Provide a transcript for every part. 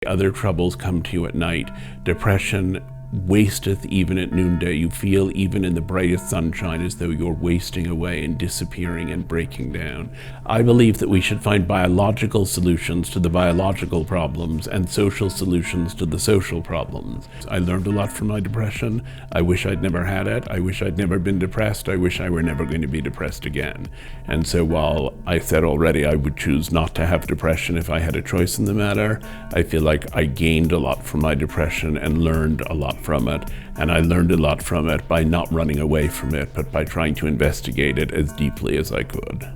Other troubles come to you at night. Depression wasteth even at noonday. You feel even in the brightest sunshine as though you're wasting away and disappearing and breaking down. I believe that we should find biological solutions to the biological problems and social solutions to the social problems. I learned a lot from my depression. I wish I'd never had it. I wish I'd never been depressed. I wish I were never going to be depressed again. And so while I said already I would choose not to have depression if I had a choice in the matter, I feel like I gained a lot from my depression and learned a lot from it, and I learned a lot from it by not running away from it, but by trying to investigate it as deeply as I could.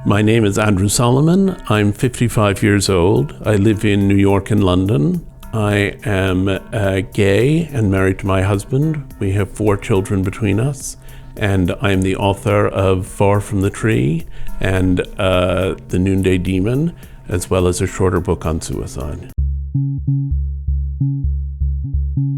My name is Andrew Solomon. I'm 55 years old. I live in New York and London. I am gay and married to my husband. We have 4 children between us, and I'm the author of Far from the Tree and The Noonday Demon, as well as a shorter book on suicide.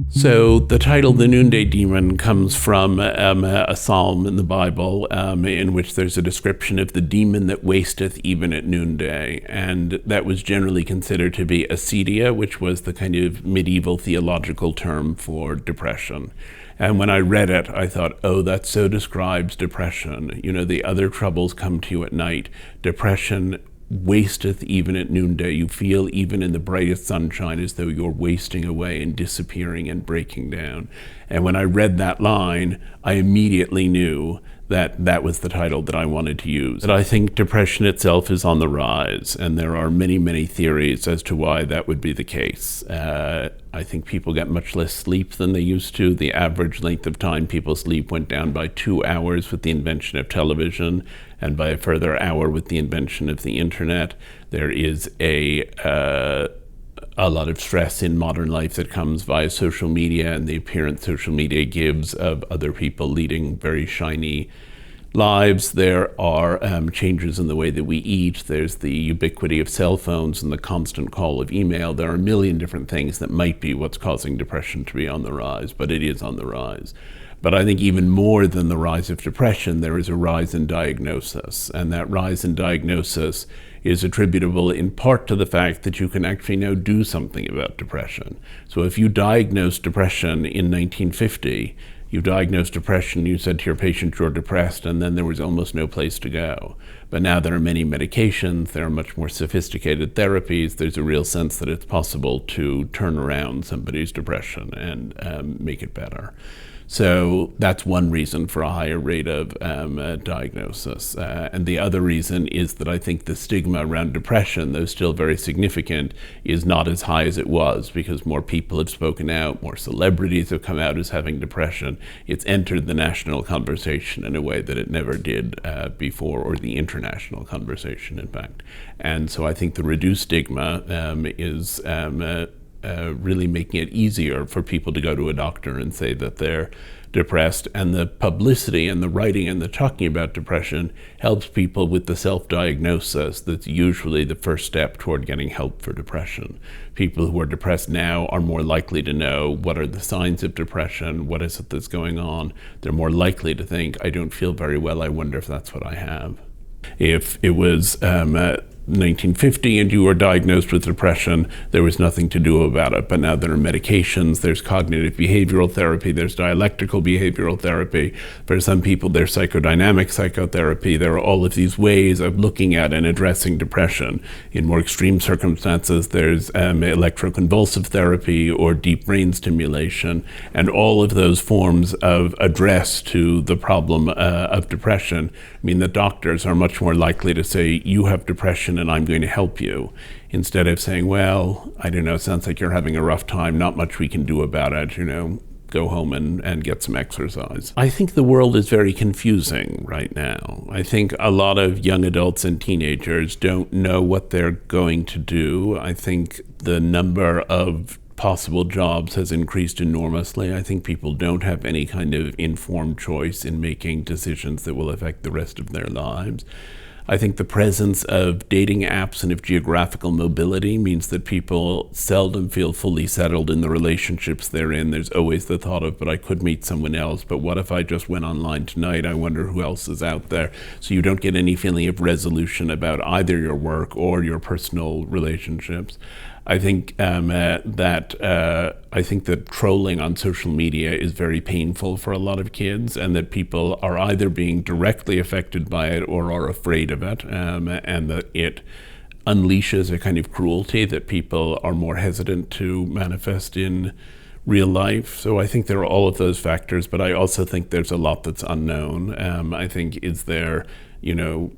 So the title The Noonday Demon comes from a psalm in the Bible in which there's a description of the demon that wasteth even at noonday. And that was generally considered to be acedia, which was the kind of medieval theological term for depression. And when I read it, I thought, oh, that so describes depression. You know, the other troubles come to you at night. Depression wasteth even at noonday. You feel even in the brightest sunshine as though you're wasting away and disappearing and breaking down. And when I read that line, I immediately knew that that was the title that I wanted to use. But I think depression itself is on the rise, and there are many, many theories as to why that would be the case. I think people get much less sleep than they used to. The average length of time people sleep went down by 2 hours with the invention of television, and by a further hour with the invention of the internet. There is a lot of stress in modern life that comes via social media and the appearance social media gives of other people leading very shiny lives. There are changes in the way that we eat. There's the ubiquity of cell phones and the constant call of email. There are a million different things that might be what's causing depression to be on the rise, but it is on the rise. But I think even more than the rise of depression, there is a rise in diagnosis. And that rise in diagnosis is attributable in part to the fact that you can actually now do something about depression. So if you diagnosed depression in 1950, you diagnosed depression, you said to your patient you're depressed, and then there was almost no place to go. But now there are many medications, there are much more sophisticated therapies, there's a real sense that it's possible to turn around somebody's depression and make it better. So that's one reason for a higher rate of diagnosis. And the other reason is that I think the stigma around depression, though still very significant, is not as high as it was because more people have spoken out, more celebrities have come out as having depression. It's entered the national conversation in a way that it never did before, or the international conversation, in fact. And so I think the reduced stigma is really making it easier for people to go to a doctor and say that they're depressed. And the publicity and the writing and the talking about depression helps people with the self-diagnosis that's usually the first step toward getting help for depression. People who are depressed now are more likely to know what are the signs of depression, what is it that's going on. They're more likely to think, I don't feel very well, I wonder if that's what I have. If it was 1950 and you were diagnosed with depression, there was nothing to do about it. But now there are medications, there's cognitive behavioral therapy, there's dialectical behavioral therapy. For some people, there's psychodynamic psychotherapy. There are all of these ways of looking at and addressing depression. In more extreme circumstances, there's electroconvulsive therapy or deep brain stimulation. And all of those forms of address to the problem of depression mean that doctors are much more likely to say, you have depression and I'm going to help you, instead of saying, well, I don't know, sounds like you're having a rough time, not much we can do about it, go home and get some exercise. I think the world is very confusing right now. I think a lot of young adults and teenagers don't know what they're going to do. I think the number of possible jobs has increased enormously. I think people don't have any kind of informed choice in making decisions that will affect the rest of their lives. I think the presence of dating apps and of geographical mobility means that people seldom feel fully settled in the relationships they're in. There's always the thought of, but I could meet someone else, but what if I just went online tonight? I wonder who else is out there. So you don't get any feeling of resolution about either your work or your personal relationships. I think that trolling on social media is very painful for a lot of kids, and that people are either being directly affected by it or are afraid of it, and that it unleashes a kind of cruelty that people are more hesitant to manifest in real life. So I think there are all of those factors, but I also think there's a lot that's unknown. I think, is there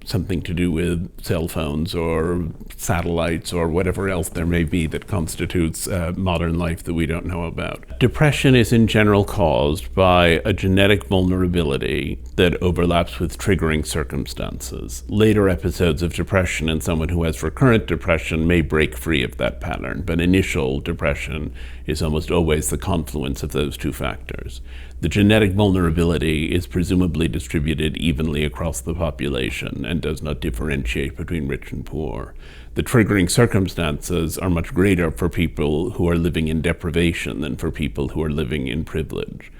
something to do with cell phones or satellites or whatever else there may be that constitutes modern life that we don't know about. Depression is in general caused by a genetic vulnerability that overlaps with triggering circumstances. Later episodes of depression in someone who has recurrent depression may break free of that pattern, but initial depression is almost always the confluence of those two factors. The genetic vulnerability is presumably distributed evenly across the population and does not differentiate between rich and poor. The triggering circumstances are much greater for people who are living in deprivation than for people who are living in privilege.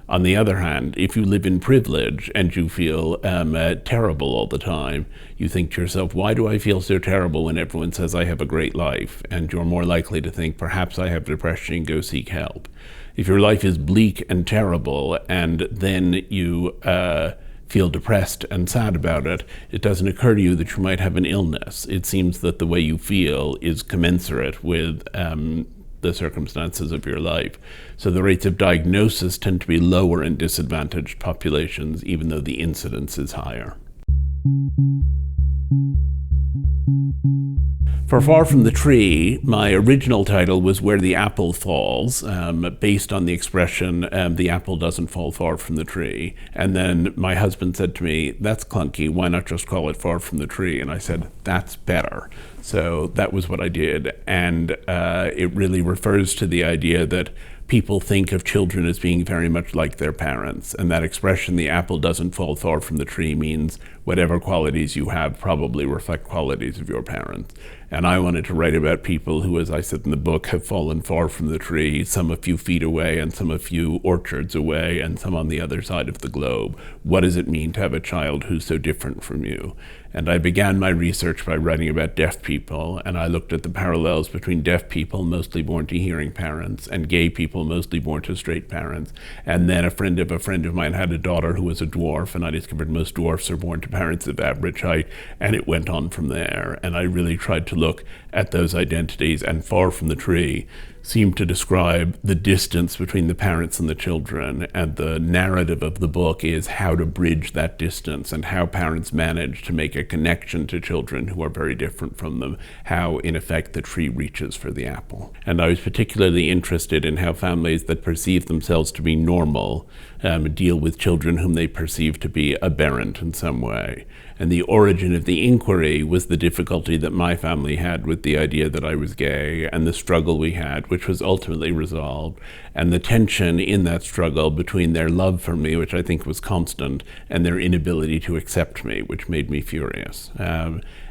On the other hand, if you live in privilege and you feel terrible all the time, you think to yourself, why do I feel so terrible when everyone says I have a great life? And you're more likely to think, perhaps I have depression, and go seek help. If your life is bleak and terrible, and then you feel depressed and sad about it, it doesn't occur to you that you might have an illness. It seems that the way you feel is commensurate with the circumstances of your life. So the rates of diagnosis tend to be lower in disadvantaged populations, even though the incidence is higher. For Far From the Tree, my original title was Where the Apple Falls, based on the expression, the apple doesn't fall far from the tree. And then my husband said to me, that's clunky, why not just call it Far From the Tree? And I said, that's better. So that was what I did. And it really refers to the idea that people think of children as being very much like their parents. And that expression, the apple doesn't fall far from the tree, means whatever qualities you have probably reflect qualities of your parents. And I wanted to write about people who, as I said in the book, have fallen far from the tree, some a few feet away and some a few orchards away and some on the other side of the globe. What does it mean to have a child who's so different from you? And I began my research by writing about deaf people, and I looked at the parallels between deaf people, mostly born to hearing parents, and gay people, mostly born to straight parents. And then a friend of mine had a daughter who was a dwarf, and I discovered most dwarfs are born to parents of average height, and it went on from there. And I really tried to look at those identities, and Far From the Tree seemed to describe the distance between the parents and the children, and the narrative of the book is how to bridge that distance and how parents manage to make a connection to children who are very different from them, how, in effect, the tree reaches for the apple. And I was particularly interested in how families that perceive themselves to be normal deal with children whom they perceive to be aberrant in some way. And the origin of the inquiry was the difficulty that my family had with the idea that I was gay, and the struggle we had, which was ultimately resolved, and the tension in that struggle between their love for me, which I think was constant, and their inability to accept me, which made me furious.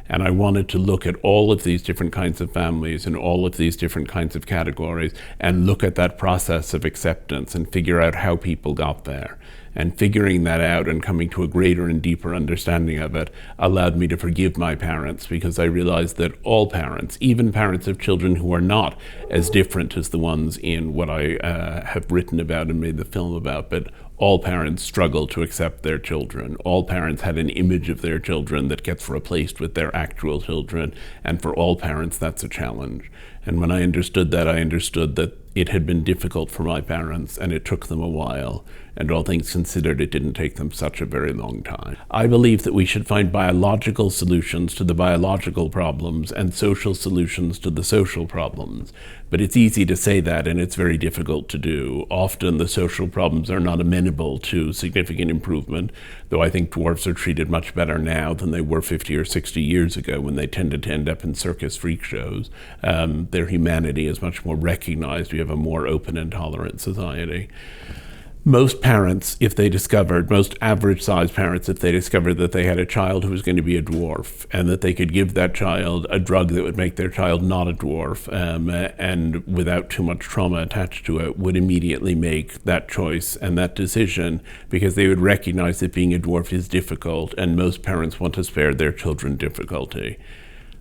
And I wanted to look at all of these different kinds of families and all of these different kinds of categories and look at that process of acceptance and figure out how people got there. And figuring that out and coming to a greater and deeper understanding of it allowed me to forgive my parents, because I realized that all parents, even parents of children who are not as different as the ones in what I have written about and made the film about, but all parents struggle to accept their children. All parents had an image of their children that gets replaced with their actual children, and for all parents that's a challenge. And when I understood that it had been difficult for my parents and it took them a while, and all things considered, it didn't take them such a very long time. I believe that we should find biological solutions to the biological problems and social solutions to the social problems. But it's easy to say that, and it's very difficult to do. Often the social problems are not amenable to significant improvement, though I think dwarfs are treated much better now than they were 50 or 60 years ago, when they tended to end up in circus freak shows. Their humanity is much more recognized. We have a more open and tolerant society. Most parents, most average-sized parents, if they discovered that they had a child who was going to be a dwarf and that they could give that child a drug that would make their child not a dwarf, and without too much trauma attached to it, would immediately make that choice and that decision because they would recognize that being a dwarf is difficult, and most parents want to spare their children difficulty.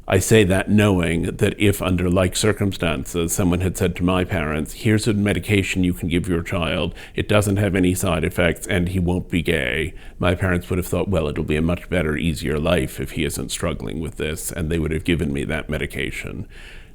I say that knowing that if under like circumstances someone had said to my parents, here's a medication you can give your child, it doesn't have any side effects and he won't be gay, my parents would have thought, well, it'll be a much better, easier life if he isn't struggling with this, and they would have given me that medication.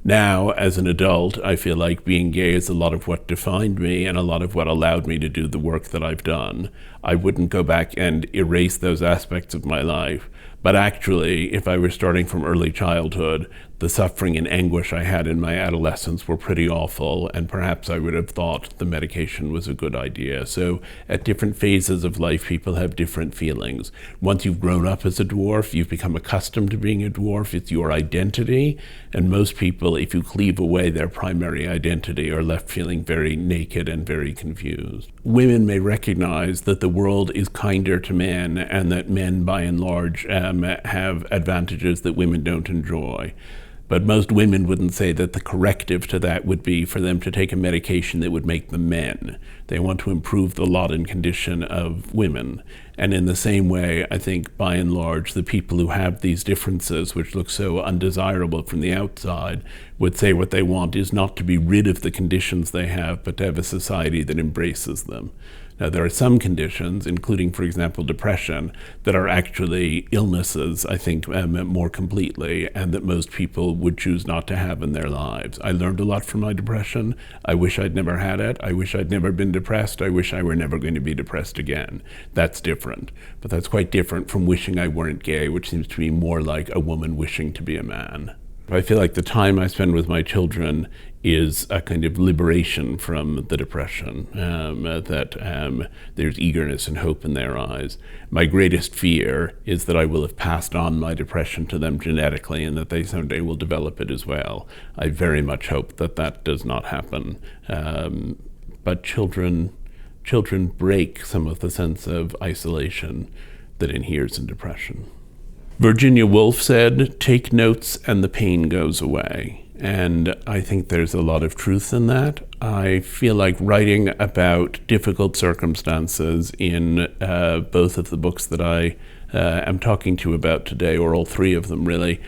Now, as an adult, I feel like being gay is a lot of what defined me and a lot of what allowed me to do the work that I've done. I wouldn't go back and erase those aspects of my life. But actually, if I were starting from early childhood, the suffering and anguish I had in my adolescence were pretty awful, and perhaps I would have thought the medication was a good idea. So at different phases of life, people have different feelings. Once you've grown up as a dwarf, you've become accustomed to being a dwarf. It's your identity. And most people, if you cleave away their primary identity, are left feeling very naked and very confused. Women may recognize that the world is kinder to men and that men, by and large, have advantages that women don't enjoy. But most women wouldn't say that the corrective to that would be for them to take a medication that would make them men. They want to improve the lot and condition of women. And in the same way, I think, by and large, the people who have these differences, which look so undesirable from the outside, would say what they want is not to be rid of the conditions they have, but to have a society that embraces them. Now, there are some conditions, including, for example, depression, that are actually illnesses, I think, more completely, and that most people would choose not to have in their lives. I learned a lot from my depression. I wish I'd never had it. I wish I'd never been depressed. I wish I were never going to be depressed again. That's different. But that's quite different from wishing I weren't gay, which seems to be more like a woman wishing to be a man. I feel like the time I spend with my children is a kind of liberation from the depression, that there's eagerness and hope in their eyes. My greatest fear is that I will have passed on my depression to them genetically and that they someday will develop it as well. I very much hope that that does not happen. But children break some of the sense of isolation that inheres in depression. Virginia Woolf said, "Take notes and the pain goes away." And I think there's a lot of truth in that. I feel like writing about difficult circumstances in both of the books that I am talking to you about today, or all three of them really,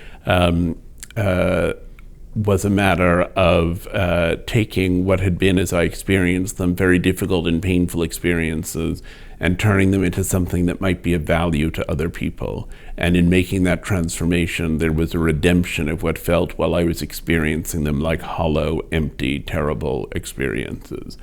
was a matter of taking what had been, as I experienced them, very difficult and painful experiences and turning them into something that might be of value to other people. And in making that transformation, there was a redemption of what felt, while I was experiencing them, like hollow, empty, terrible experiences.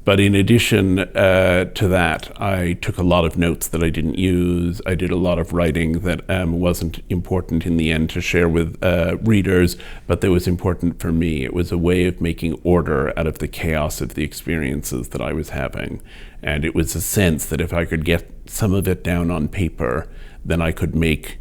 But in addition to that, I took a lot of notes that I didn't use. I did a lot of writing that wasn't important in the end to share with readers, but that was important for me. It was a way of making order out of the chaos of the experiences that I was having. And it was a sense that if I could get some of it down on paper, then I could make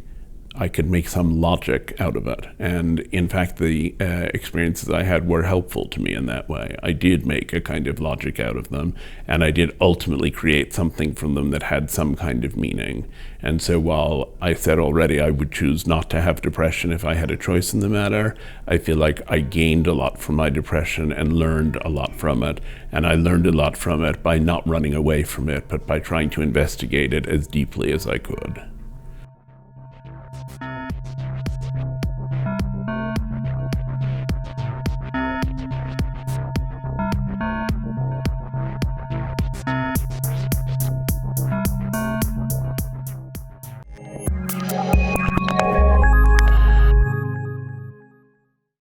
some logic out of it. And in fact, the experiences I had were helpful to me in that way. I did make a kind of logic out of them, and I did ultimately create something from them that had some kind of meaning. And so while I said already I would choose not to have depression if I had a choice in the matter, I feel like I gained a lot from my depression and learned a lot from it. And I learned a lot from it by not running away from it, but by trying to investigate it as deeply as I could.